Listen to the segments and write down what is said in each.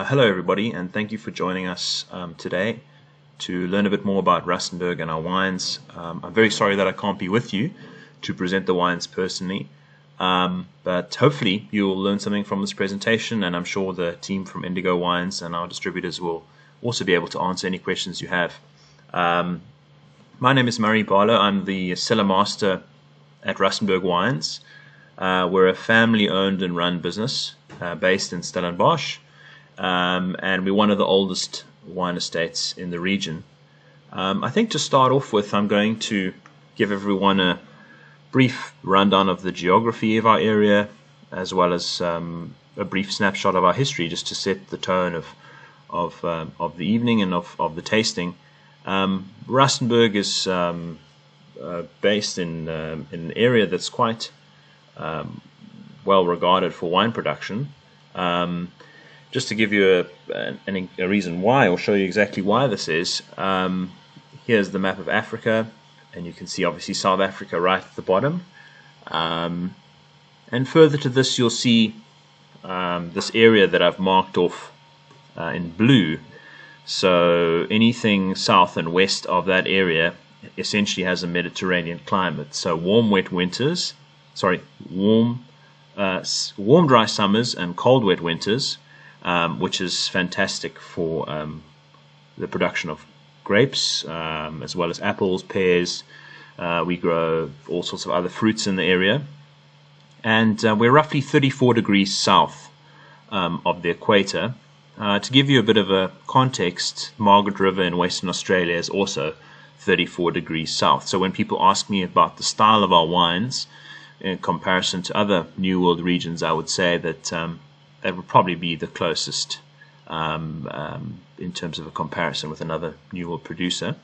Hello everybody, and thank you for joining us today to learn a bit more about Rustenberg and our wines. I'm very sorry that I can't be with you to present the wines personally, but hopefully you'll learn something from this presentation, and I'm sure the team from Indigo Wines and our distributors will also be able to answer any questions you have. My name is Murray Barlow. I'm the cellar master at Rustenberg Wines. We're a family-owned and run business based in Stellenbosch. And we're one of the oldest wine estates in the region. I think to start off with, I'm going to give everyone a brief rundown of the geography of our area, as well as a brief snapshot of our history, just to set the tone of the evening and of the tasting. Rustenberg is based in an area that's quite well regarded for wine production. Just to give you a reason why, or show you exactly why this is, here's the map of Africa, and you can see obviously South Africa right at the bottom. And further to this, you'll see this area that I've marked off in blue. So anything south and west of that area essentially has a Mediterranean climate. So warm, dry summers and cold, wet winters. Which is fantastic for the production of grapes, as well as apples, pears. We grow all sorts of other fruits in the area. And we're roughly 34 degrees south of the equator. To give you a bit of a context, Margaret River in Western Australia is also 34 degrees south. So when people ask me about the style of our wines in comparison to other New World regions, I would say that that would probably be the closest in terms of a comparison with another New World producer.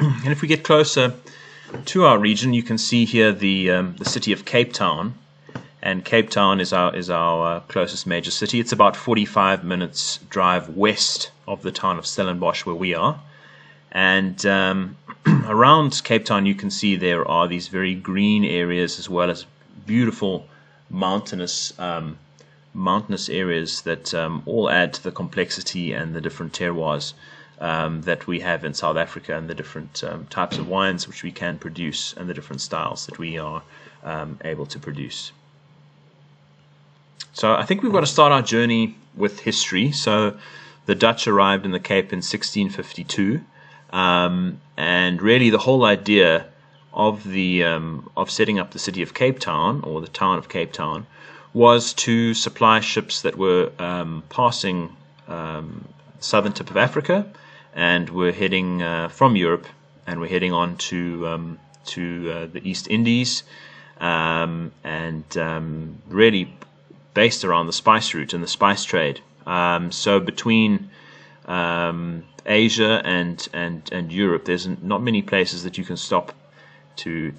And if we get closer to our region, you can see here the city of Cape Town. And Cape Town is our closest major city. It's about 45 minutes drive west of the town of Stellenbosch, where we are. And around Cape Town, you can see there are these very green areas, as well as beautiful mountainous areas that all add to the complexity and the different terroirs that we have in South Africa, and the different types of wines which we can produce, and the different styles that we are able to produce. So I think we've got to start our journey with history. So the Dutch arrived in the Cape in 1652, and really the whole idea of setting up the city of Cape Town, or the town of Cape Town, was to supply ships that were passing the southern tip of Africa, and were heading from Europe, and were heading on to the East Indies, and really based around the spice route and the spice trade. So between Asia and Europe, there's not many places that you can stop to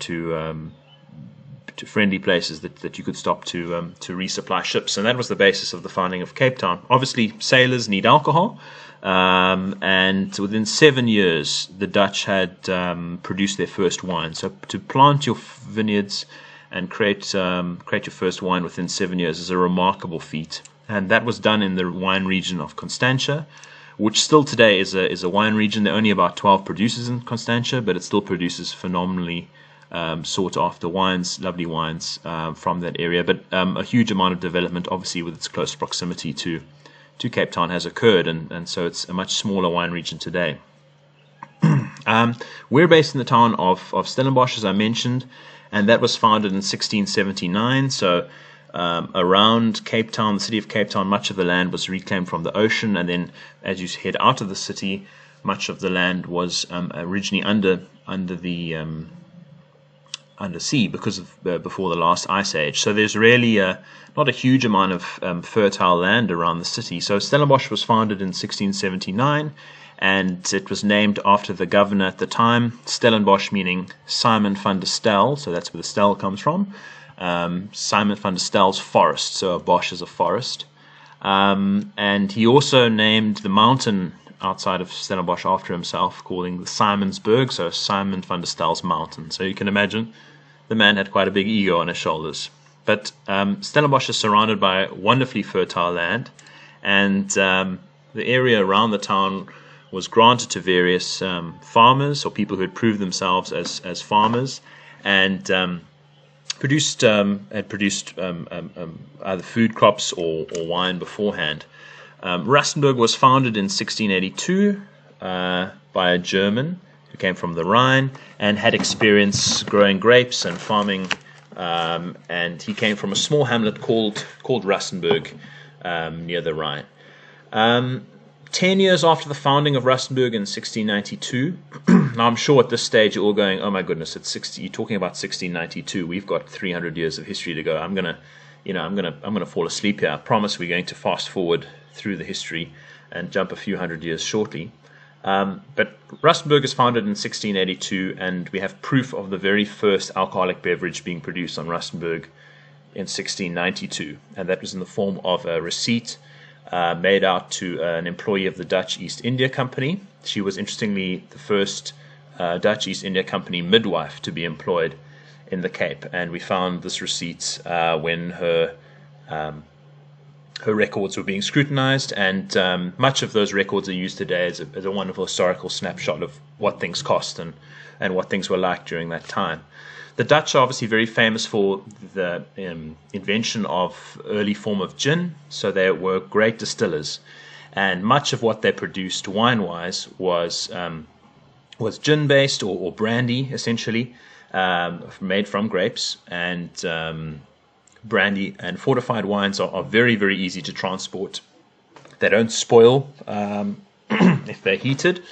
friendly places that you could stop to resupply ships, and that was the basis of the founding of Cape Town. Obviously, sailors need alcohol, and within 7 years, the Dutch had produced their first wine. So to plant your vineyards and create your first wine within 7 years is a remarkable feat, and that was done in the wine region of Constantia, which still today is a wine region. There are only about 12 producers in Constantia, but it still produces phenomenally sought after wines, lovely wines from that area. But a huge amount of development, obviously, with its close proximity to Cape Town, has occurred, and so it's a much smaller wine region today. We're based in the town of Stellenbosch, as I mentioned, and that was founded in 1679. So around Cape Town, the city of Cape Town, much of the land was reclaimed from the ocean, and then as you head out of the city, much of the land was originally under sea because of before the last ice age. So there's really not a huge amount of fertile land around the city. So Stellenbosch was founded in 1679, and it was named after the governor at the time. Stellenbosch meaning Simon van der Stel, so that's where the Stel comes from. Simon van der Stel's forest, so a bosch is a forest. And he also named the mountain outside of Stellenbosch after himself, calling the Simonsberg, so Simon van der Stel's mountain. So you can imagine the man had quite a big ego on his shoulders. But Stellenbosch is surrounded by wonderfully fertile land, and the area around the town was granted to various farmers or people who had proved themselves as farmers, and had produced either food crops or wine beforehand. Rustenberg was founded in 1682 by a German who came from the Rhine and had experience growing grapes and farming, and he came from a small hamlet called Rustenberg near the Rhine. 10 years after the founding of Rustenberg in 1692, now I'm sure at this stage you're all going, oh my goodness, you're talking about 1692. We've got 300 years of history to go. I'm gonna fall asleep here. I promise we're going to fast forward through the history and jump a few hundred years shortly. But Rustenberg is founded in 1682, and we have proof of the very first alcoholic beverage being produced on Rustenberg in 1692, and that was in the form of a receipt made out to an employee of the Dutch East India Company. She was, interestingly, the first Dutch East India Company midwife to be employed in the Cape, and we found this receipt when her records were being scrutinized, and much of those records are used today as a wonderful historical snapshot of what things cost and what things were like during that time. The Dutch are obviously very famous for the invention of early form of gin, so they were great distillers, and much of what they produced wine-wise was gin-based or brandy, essentially, made from grapes, and brandy and fortified wines are very, very easy to transport. They don't spoil if they're heated,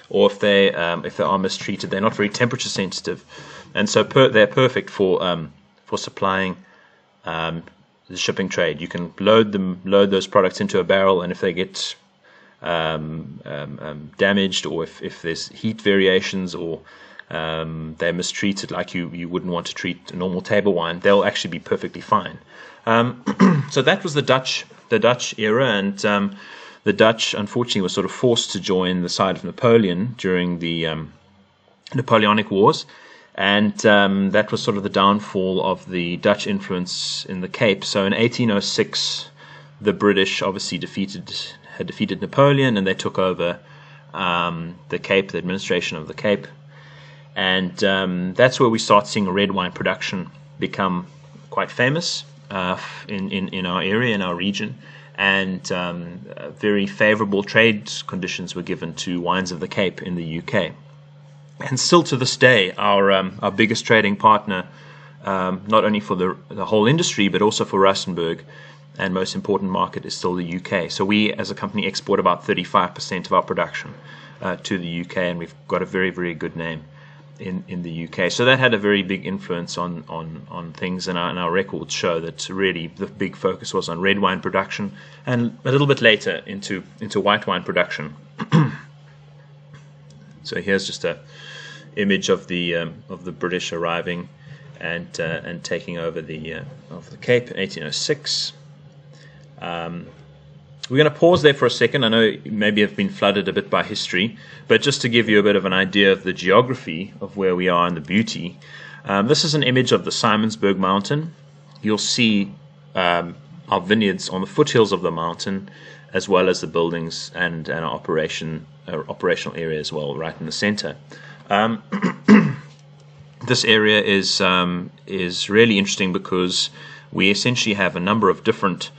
or if they are mistreated. They're not very temperature sensitive, and so they're perfect for supplying the shipping trade. You can load those products into a barrel, and if they get damaged, or if there's heat variations, or they're mistreated like you wouldn't want to treat a normal table wine, they'll actually be perfectly fine. So that was the Dutch era, and the Dutch unfortunately were sort of forced to join the side of Napoleon during the Napoleonic Wars, and that was sort of the downfall of the Dutch influence in the Cape. So in 1806, the British obviously had defeated Napoleon, and they took over the Cape, the administration of the Cape. And that's where we start seeing red wine production become quite famous in our area, in our region. And very favorable trade conditions were given to wines of the Cape in the UK. And still to this day, our biggest trading partner, not only for the whole industry, but also for Rustenberg, and most important market is still the UK. So we, as a company, export about 35% of our production to the UK, and we've got a very, very good name in the UK. So that had a very big influence on things, and our records show that really the big focus was on red wine production, and a little bit later into white wine production. So here's just a image of the British arriving and taking over the Cape in 1806. We're going to pause there for a second. I know maybe I've been flooded a bit by history, but just to give you a bit of an idea of the geography of where we are and the beauty. This is an image of the Simonsberg Mountain. You'll see our vineyards on the foothills of the mountain, as well as the buildings and our operational area as well, right in the center. This area is really interesting because we essentially have a number of different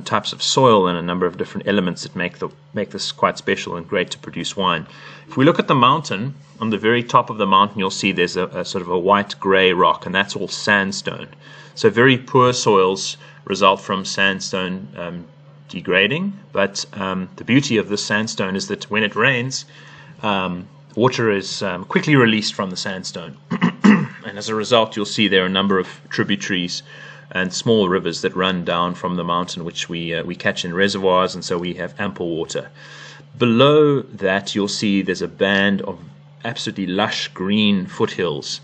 types of soil and a number of different elements that make this quite special and great to produce wine. If we look at the mountain, on the very top of the mountain, you'll see there's a sort of a white-gray rock, and that's all sandstone. So very poor soils result from sandstone degrading, but the beauty of this sandstone is that when it rains, water is quickly released from the sandstone. And as a result, you'll see there are a number of tributaries and small rivers that run down from the mountain, which we catch in reservoirs, and so we have ample water. Below that, you'll see there's a band of absolutely lush green foothills,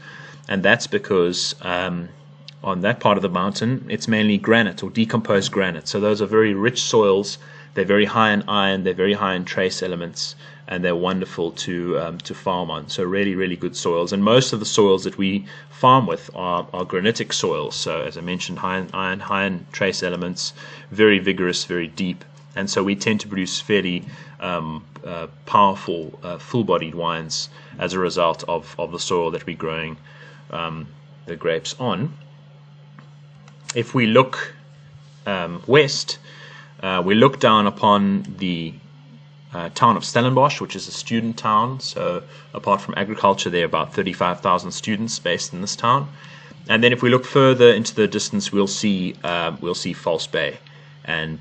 and that's because on that part of the mountain, it's mainly granite or decomposed granite. So those are very rich soils. They're very high in iron, they're very high in trace elements, and they're wonderful to farm on. So really, really good soils. And most of the soils that we farm with are granitic soils. So as I mentioned, high in iron, high in trace elements, very vigorous, very deep, And so we tend to produce fairly powerful, full-bodied wines as a result of the soil that we're growing the grapes on. If we look west, we look down upon the town of Stellenbosch, which is a student town. So apart from agriculture, there are about 35,000 students based in this town. And then if we look further into the distance, we'll see False Bay, and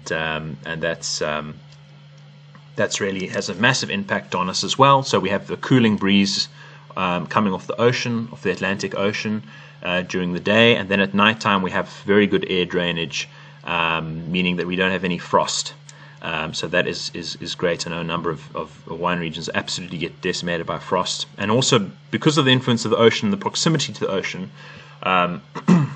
that's really has a massive impact on us as well. So we have the cooling breeze coming off the ocean, off the Atlantic Ocean during the day, and then at nighttime we have very good air drainage, meaning that we don't have any frost. So that is great. I know a number of wine regions absolutely get decimated by frost, and also because of the influence of the ocean, the proximity to the ocean,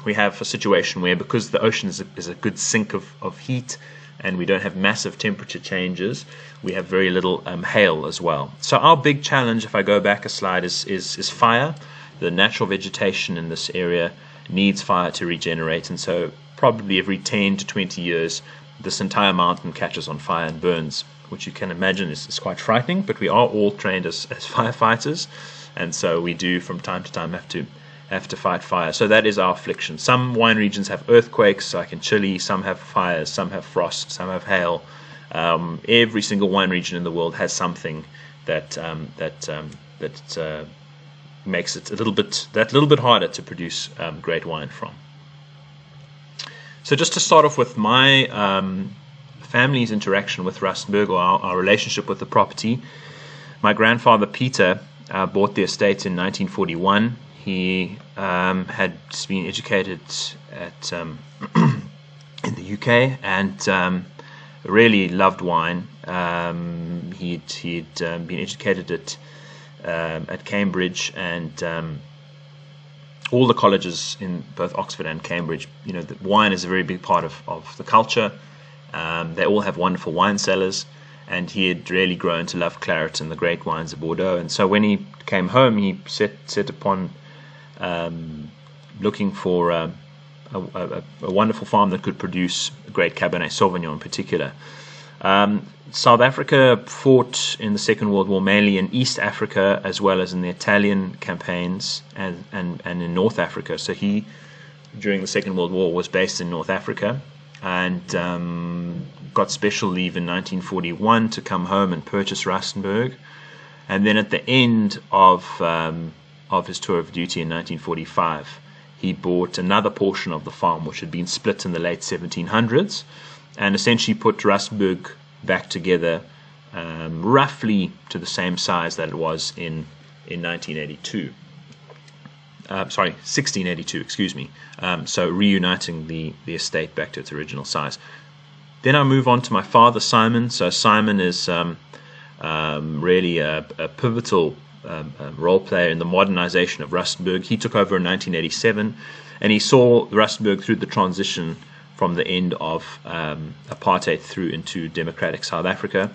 we have a situation where, because the ocean is a good sink of heat, and we don't have massive temperature changes, we have very little hail as well. So our big challenge, if I go back a slide, is fire. The natural vegetation in this area needs fire to regenerate, and so probably every 10 to 20 years this entire mountain catches on fire and burns, which you can imagine is quite frightening. But we are all trained as firefighters, and so we do from time to time have to fight fire. So that is our affliction. Some wine regions have earthquakes, like in Chile. Some have fires, some have frost, some have hail. Every single wine region in the world has something that makes it a little bit harder to produce great wine from. So just to start off with my family's interaction with Rustenberg, or our relationship with the property, my grandfather Peter bought the estate in 1941. He had been educated at in the UK and really loved wine. He'd been educated at Cambridge and all the colleges in both Oxford and Cambridge. You know, the wine is a very big part of the culture. They all have wonderful wine cellars, and he had really grown to love claret and the great wines of Bordeaux. And so when he came home, he set upon looking for a wonderful farm that could produce great Cabernet Sauvignon in particular. South Africa fought in the Second World War mainly in East Africa as well as in the Italian campaigns and in North Africa. So he, during the Second World War, was based in North Africa and got special leave in 1941 to come home and purchase Rustenberg. And then at the end of his tour of duty in 1945, he bought another portion of the farm, which had been split in the late 1700s, and essentially put Rustenberg back together roughly to the same size that it was in 1982. 1682, excuse me. So reuniting the estate back to its original size. Then I move on to my father, Simon. So Simon is really a pivotal role player in the modernization of Rustenberg. He took over in 1987, and he saw Rustenberg through the transition from the end of apartheid through into democratic South Africa.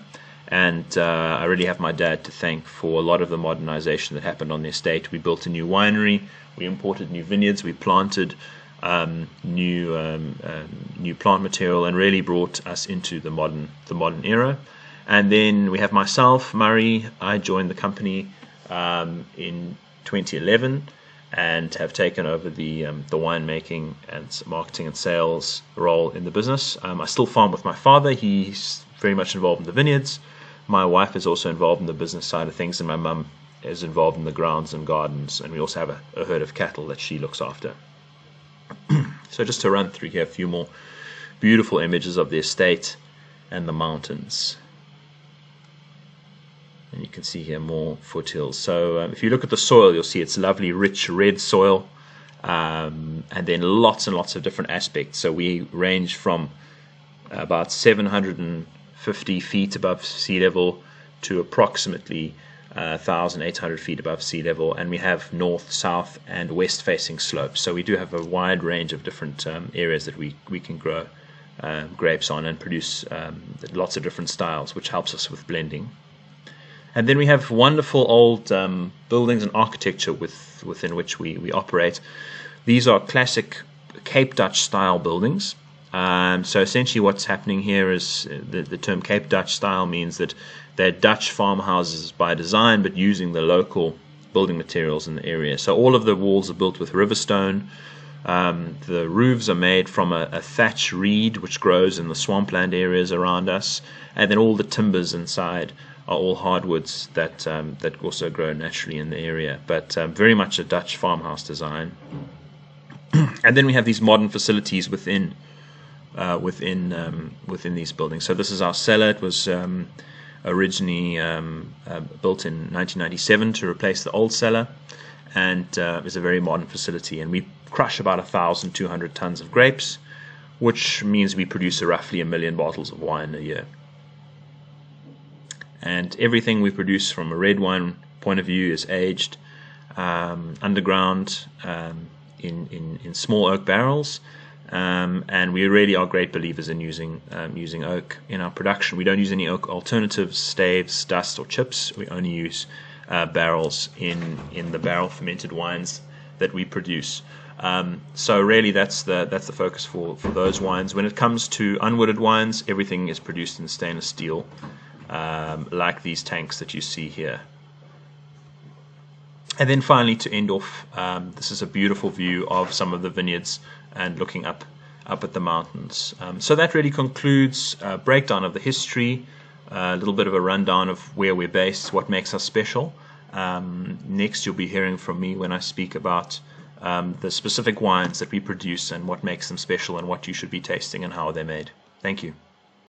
And I really have my dad to thank for a lot of the modernization that happened on the estate. We built a new winery, we imported new vineyards, we planted new plant material, and really brought us into the modern era. And then we have myself, Murray. I joined the company in 2011 and have taken over the winemaking and marketing and sales role in the business. I still farm with my father. He's very much involved in the vineyards. My wife is also involved in the business side of things, and my mum is involved in the grounds and gardens, and we also have a herd of cattle that she looks after. So just to run through here a few more beautiful images of the estate and the mountains. And you can see here more foothills. So if you look at the soil, you'll see it's lovely, rich, red soil, and then lots and lots of different aspects. So we range from about 750 feet above sea level to approximately 1,800 feet above sea level, and we have north, south, and west-facing slopes. So we do have a wide range of different areas that we can grow grapes on and produce lots of different styles, which helps us with blending. And then we have wonderful old buildings and architecture within which we operate. These are classic Cape Dutch style buildings. So essentially what's happening here is the term Cape Dutch style means that they're Dutch farmhouses by design, but using the local building materials in the area. So all of the walls are built with river stone. The roofs are made from a thatch reed which grows in the swampland areas around us, and then all the timbers inside are all hardwoods that also grow naturally in the area, but very much a Dutch farmhouse design. And then we have these modern facilities within these buildings. So this is our cellar. It was originally built in 1997 to replace the old cellar, and is a very modern facility. And we crush about 1,200 tons of grapes, which means we produce roughly 1 million bottles of wine a year. And everything we produce from a red wine point of view is aged underground in small oak barrels. And we really are great believers in using oak in our production. We don't use any oak alternatives, staves, dust, or chips. We only use barrels in the barrel fermented wines that we produce. So really that's the focus for those wines. When it comes to unwooded wines, everything is produced in stainless steel, like these tanks that you see here. And then finally, to end off, this is a beautiful view of some of the vineyards and looking up at the mountains. So that really concludes a breakdown of the history, a little bit of a rundown of where we're based, what makes us special. Next, you'll be hearing from me when I speak about the specific wines that we produce and what makes them special and what you should be tasting and how they're made. Thank you.